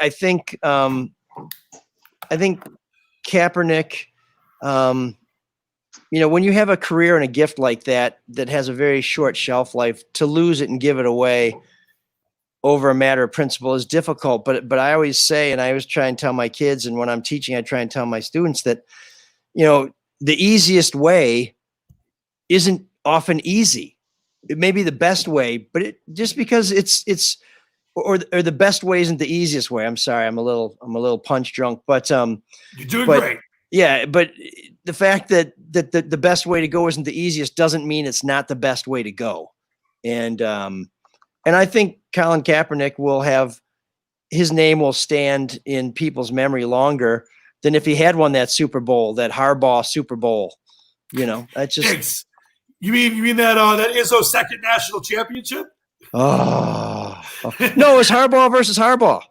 think Kaepernick, when you have a career and a gift like that has a very short shelf life, to lose it and give it away over a matter of principle is difficult. But I always say, and I always try and tell my kids, and when I'm teaching, I try and tell my students that, the easiest way isn't often easy. It may be the best way, but just because it's or the best way isn't the easiest way. I'm sorry, I'm a little punch drunk, but you're doing great. Yeah, but the fact that the best way to go isn't the easiest doesn't mean it's not the best way to go. And I think Colin Kaepernick will have, his name will stand in people's memory longer than if he had won that Super Bowl, that Harbaugh Super Bowl. That's just. Thanks. You mean that Izzo's second national championship? Oh no, it's Harbaugh versus Harbaugh.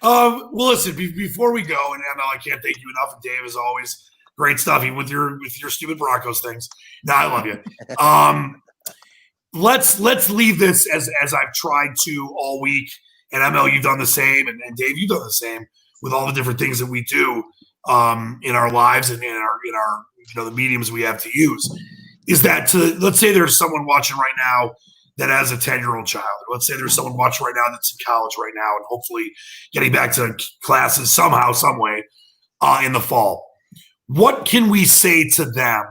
Well, listen, before we go, and ML, I can't thank you enough. And Dave, as always, great stuff, even with your stupid Broncos things. No, I love you. Let's leave this as I've tried to all week. And ML, you've done the same, and Dave, you've done the same with all the different things that we do in our lives and in our the mediums we have to use. Is that let's say there's someone watching right now that has a 10-year-old child. Let's say there's someone watching right now that's in college right now and hopefully getting back to classes somehow, some way in the fall. What can we say to them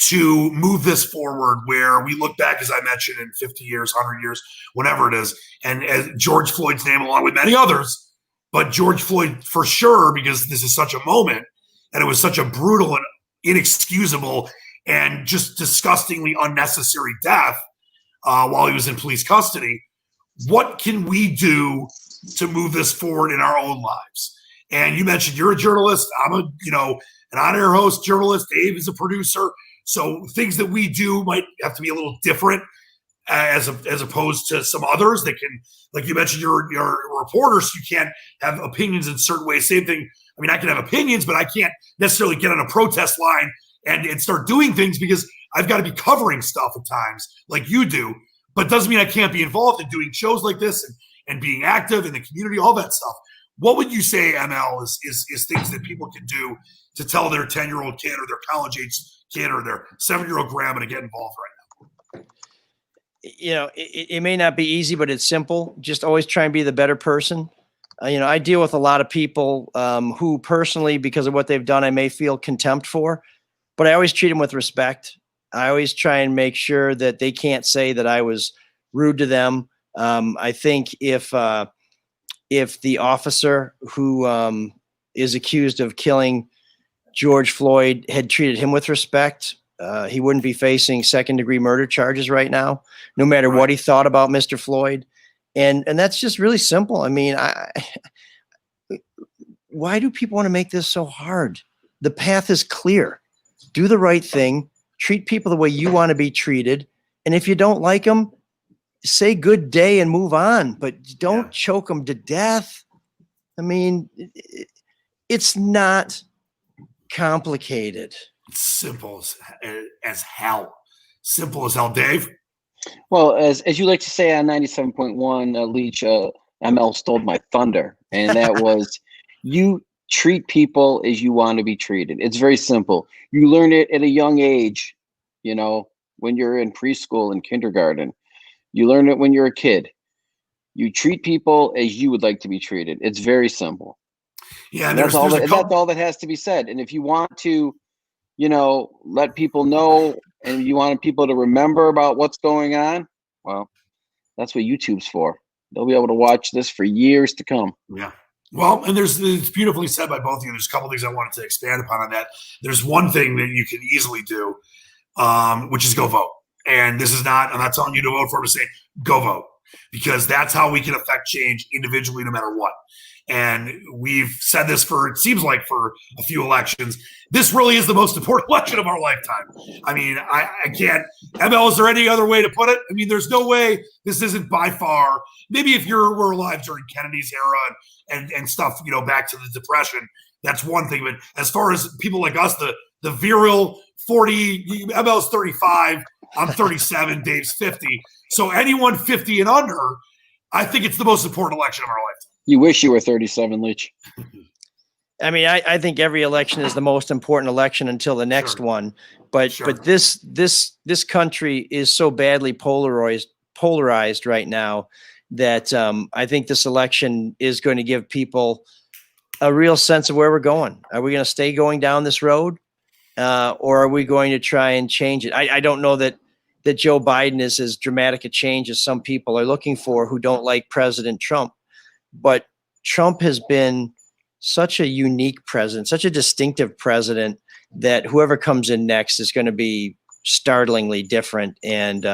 to move this forward, where we look back, as I mentioned, in 50 years, 100 years, whatever it is, and as George Floyd's name, along with many others, but George Floyd for sure, because this is such a moment and it was such a brutal and inexcusable and just disgustingly unnecessary death while he was in police custody. What can we do to move this forward in our own lives? And you mentioned you're a journalist. I'm an on-air host, journalist. Dave is a producer. So things that we do might have to be a little different as opposed to some others that can, like you mentioned, you're a reporter, so you can't have opinions in certain ways. Same thing. I mean, I can have opinions, but I can't necessarily get on a protest line and start doing things because I've got to be covering stuff at times like you do, but doesn't mean I can't be involved in doing shows like this and being active in the community, all that stuff. What would you say, ML, is things that people can do to tell their 10-year-old kid or their college-age kid or their 7-year-old grandma to get involved right now? It may not be easy, but it's simple. Just always try and be the better person. I deal with a lot of people who personally, because of what they've done, I may feel contempt for, but I always treat them with respect. I always try and make sure that they can't say that I was rude to them. I think if the officer who is accused of killing George Floyd had treated him with respect, he wouldn't be facing second-degree murder charges right now, no matter what he thought about Mr. Floyd. And that's just really simple. I mean, why do people want to make this so hard? The path is clear. Do the right thing. Treat people the way you want to be treated. And if you don't like them, say good day and move on, but don't choke them to death. I mean, it's not complicated. It's simple as hell. Simple as hell, Dave. Well, as you like to say on 97.1, Leach, ML stole my thunder. And that was, you treat people as you want to be treated. It's very simple. You learn it at a young age, you know, when you're in preschool and kindergarten. You learn it when you're a kid. You treat people as you would like to be treated. It's very simple. Yeah, and that's all that has to be said. And if you want to, you know, let people know and you want people to remember about what's going on, well, that's what YouTube's for. They'll be able to watch this for years to come. Yeah. Well, and it's beautifully said by both of you. There's a couple of things I wanted to expand upon on that. There's one thing that you can easily do, which is go vote. And this is not, I'm not telling you to vote for it, I'm saying go vote, because that's how we can affect change individually, no matter what. And we've said this for, it seems like for a few elections. This really is the most important election of our lifetime. I mean, I can't, ML, is there any other way to put it? I mean, there's no way this isn't by far, maybe if we're alive during Kennedy's era and stuff, you know, back to the Depression, that's one thing. But as far as people like us, the virile 40, ML's 35, I'm 37, Dave's 50. So anyone 50 and under, I think it's the most important election of our lifetime. You wish you were 37, Leach. I mean, I think every election is the most important election until the next one. But this country is so badly polarized right now that I think this election is going to give people a real sense of where we're going. Are we going to stay going down this road, or are we going to try and change it? I don't know that Joe Biden is as dramatic a change as some people are looking for who don't like President Trump. But Trump has been such a unique president, such a distinctive president, that whoever comes in next is going to be startlingly different. And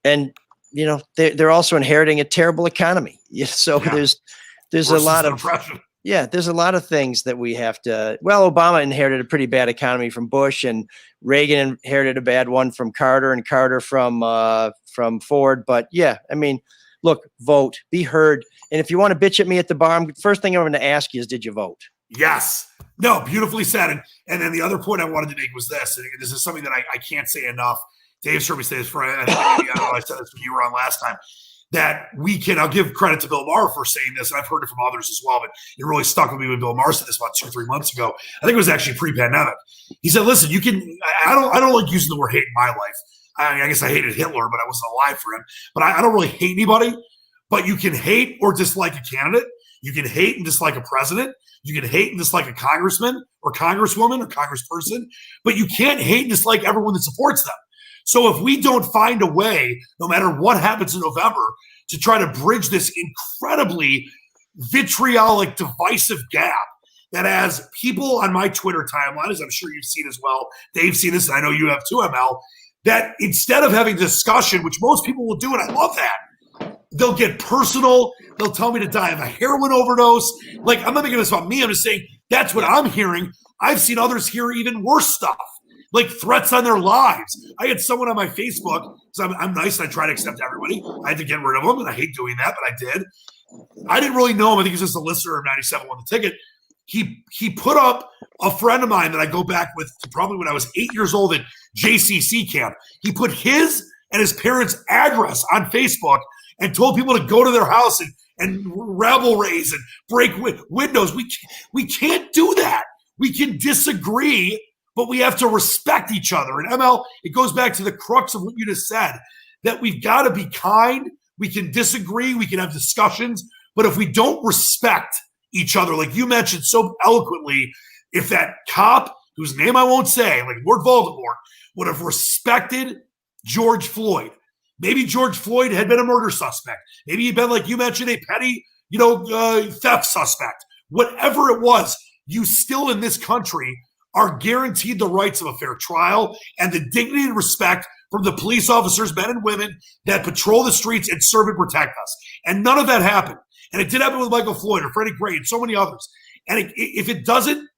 you know, they're also inheriting a terrible economy. So there's a lot of there's a lot of things that we have to. Well, Obama inherited a pretty bad economy from Bush, and Reagan inherited a bad one from Carter, and Carter from Ford. But yeah, I mean, look, vote, be heard. And if you want to bitch at me at the bar, first thing I'm going to ask you is, did you vote? Yes. No, beautifully said. And then the other point I wanted to make was this, and this is something that I can't say enough. Dave's heard me say this for, I said this when you were on last time, that I'll give credit to Bill Maher for saying this, and I've heard it from others as well, but it really stuck with me when Bill Maher said this about 2-3 months ago. I think it was actually pre-pandemic. He said, listen, I don't like using the word hate in my life. I mean, I guess I hated Hitler, but I wasn't alive for him. But I don't really hate anybody. But you can hate or dislike a candidate. You can hate and dislike a president. You can hate and dislike a congressman or congresswoman or congressperson. But you can't hate and dislike everyone that supports them. So if we don't find a way, no matter what happens in November, to try to bridge this incredibly vitriolic, divisive gap that has people on my Twitter timeline, as I'm sure you've seen as well, Dave's seen this, and I know you have too, ML, that instead of having discussion, which most people will do, and I love that, they'll get personal. They'll tell me to die of a heroin overdose. Like, I'm not making this about me. I'm just saying that's what I'm hearing. I've seen others hear even worse stuff, like threats on their lives. I had someone on my Facebook, because I'm nice and I try to accept everybody. I had to get rid of them, and I hate doing that, but I did. I didn't really know him. I think he's just a listener of 97 on the ticket. He put up a friend of mine that I go back with to probably when I was 8 years old at JCC camp. He put his and his parents' address on Facebook and told people to go to their house and rabble raise and break windows. We can't do that. We can disagree, but we have to respect each other. And ML, it goes back to the crux of what you just said, that we've got to be kind. We can disagree. We can have discussions. But if we don't respect each other, like you mentioned so eloquently, if that cop, whose name I won't say, like Lord Voldemort, would have respected George Floyd, maybe George Floyd had been a murder suspect. Maybe he'd been, like you mentioned, a petty, theft suspect. Whatever it was, you still in this country are guaranteed the rights of a fair trial and the dignity and respect from the police officers, men and women, that patrol the streets and serve and protect us. And none of that happened. And it did happen with Michael Floyd or Freddie Gray and so many others. And if it doesn't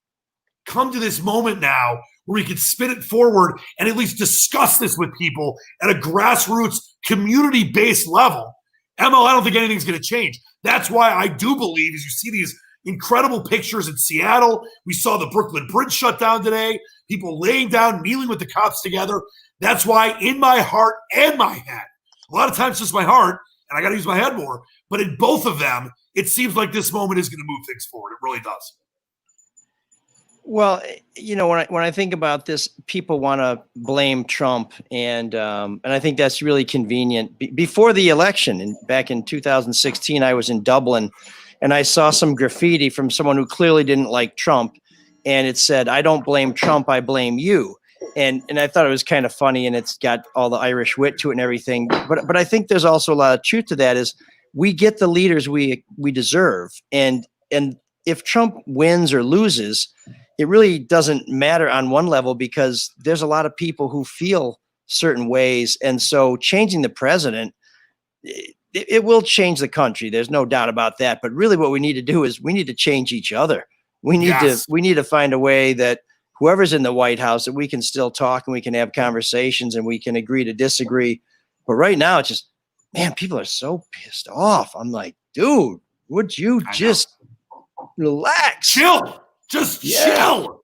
come to this moment now where we can spin it forward and at least discuss this with people at a grassroots, community-based level, ML, I don't think anything's going to change. That's why I do believe, as you see these incredible pictures in Seattle, we saw the Brooklyn Bridge shut down today, people laying down, kneeling with the cops together. That's why in my heart and my head, a lot of times just my heart, and I got to use my head more, but in both of them, it seems like this moment is going to move things forward. It really does. Well, you know, when I think about this, people want to blame Trump, and I think that's really convenient. Before the election, and back in 2016, I was in Dublin, and I saw some graffiti from someone who clearly didn't like Trump, and it said, "I don't blame Trump, I blame you." And I thought it was kind of funny, and it's got all the Irish wit to it and everything. But I think there's also a lot of truth to that. Is we get the leaders we deserve, and if Trump wins or loses, it really doesn't matter on one level because there's a lot of people who feel certain ways. And so changing the president, it will change the country. There's no doubt about that. But really what we need to do is we need to change each other. We need to find a way that whoever's in the White House, that we can still talk and we can have conversations and we can agree to disagree. But right now it's just, man, people are so pissed off. I'm like, dude, would you just relax? Chill. Just chill.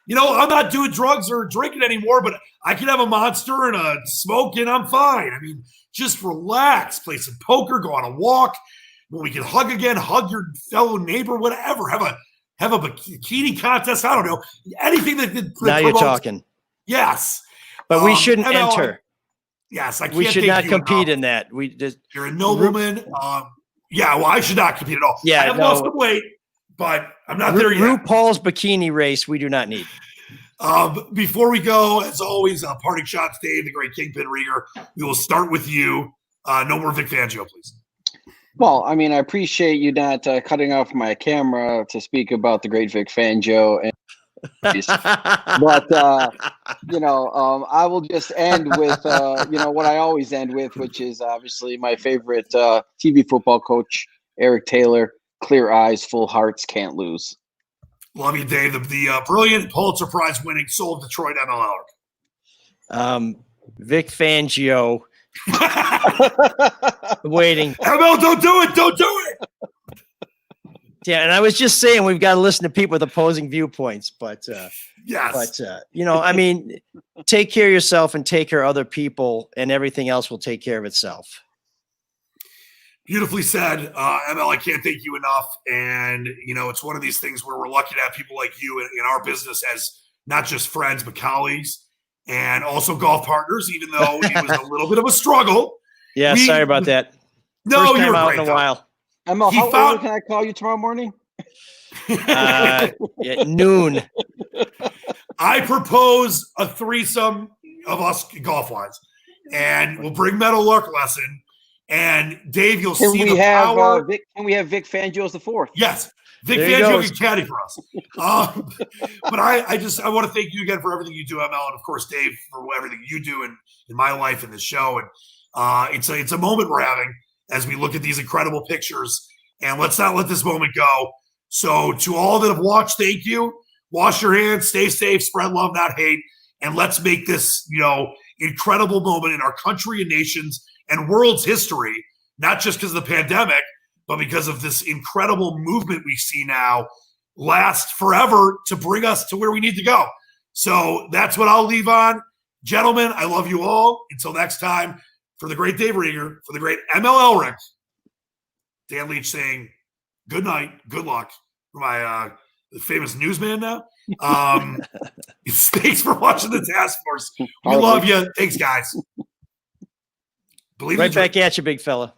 You know, I'm not doing drugs or drinking anymore, but I can have a Monster and a smoke and I'm fine. I mean, just relax, play some poker, go on a walk. When we can hug again, hug your fellow neighbor, whatever. Have a bikini contest. I don't know. Anything that now you're talking. Yes. But we shouldn't enter. Yes, I can't. We should not compete in that. You're a nobleman. Yeah, well, I should not compete at all. Yeah, I have lost some weight, but I'm not there yet. RuPaul's bikini race, we do not need. Before we go, as always, parting shots, Dave, the great Kingpin Rieger. We will start with you. No more Vic Fangio, please. Well, I mean, I appreciate you not cutting off my camera to speak about the great Vic Fangio. But, I will just end with, what I always end with, which is obviously my favorite TV football coach, Eric Taylor. Clear eyes, full hearts, can't lose. Love you, Dave. The brilliant Pulitzer Prize winning soul of Detroit, ML Elrick. Vic Fangio. Waiting. ML, don't do it. Don't do it. Yeah, and I was just saying we've got to listen to people with opposing viewpoints, but yes. But I mean, take care of yourself and take care of other people, and everything else will take care of itself. Beautifully said. ML, I can't thank you enough. And, it's one of these things where we're lucky to have people like you in our business as not just friends, but colleagues and also golf partners, even though it was a little bit of a struggle. Yeah, sorry about that. No, First time you're out great. in a while. Emma, how early can I call you tomorrow morning? Noon. I propose a threesome of us golf-wise. And we'll bring Meadowlark lesson. And Dave, you'll see the power. Can we have Vic Fangio as the fourth? Yes, Vic Fangio can caddy for us. But I want to thank you again for everything you do, ML, and of course Dave for everything you do in my life and this show. And it's a moment we're having as we look at these incredible pictures. And let's not let this moment go. So to all that have watched, thank you. Wash your hands, stay safe, spread love, not hate, and let's make this incredible moment in our country and nations and world's history, not just because of the pandemic, but because of this incredible movement we see now last forever to bring us to where we need to go. So that's what I'll leave on. Gentlemen, I love you all. Until next time, for the great Dave Rieger, for the great ML Elrick, Dan Leach saying good night, good luck for my famous newsman now. Thanks for watching the Task Force. We love you. Thanks, guys. Right back at you, big fella.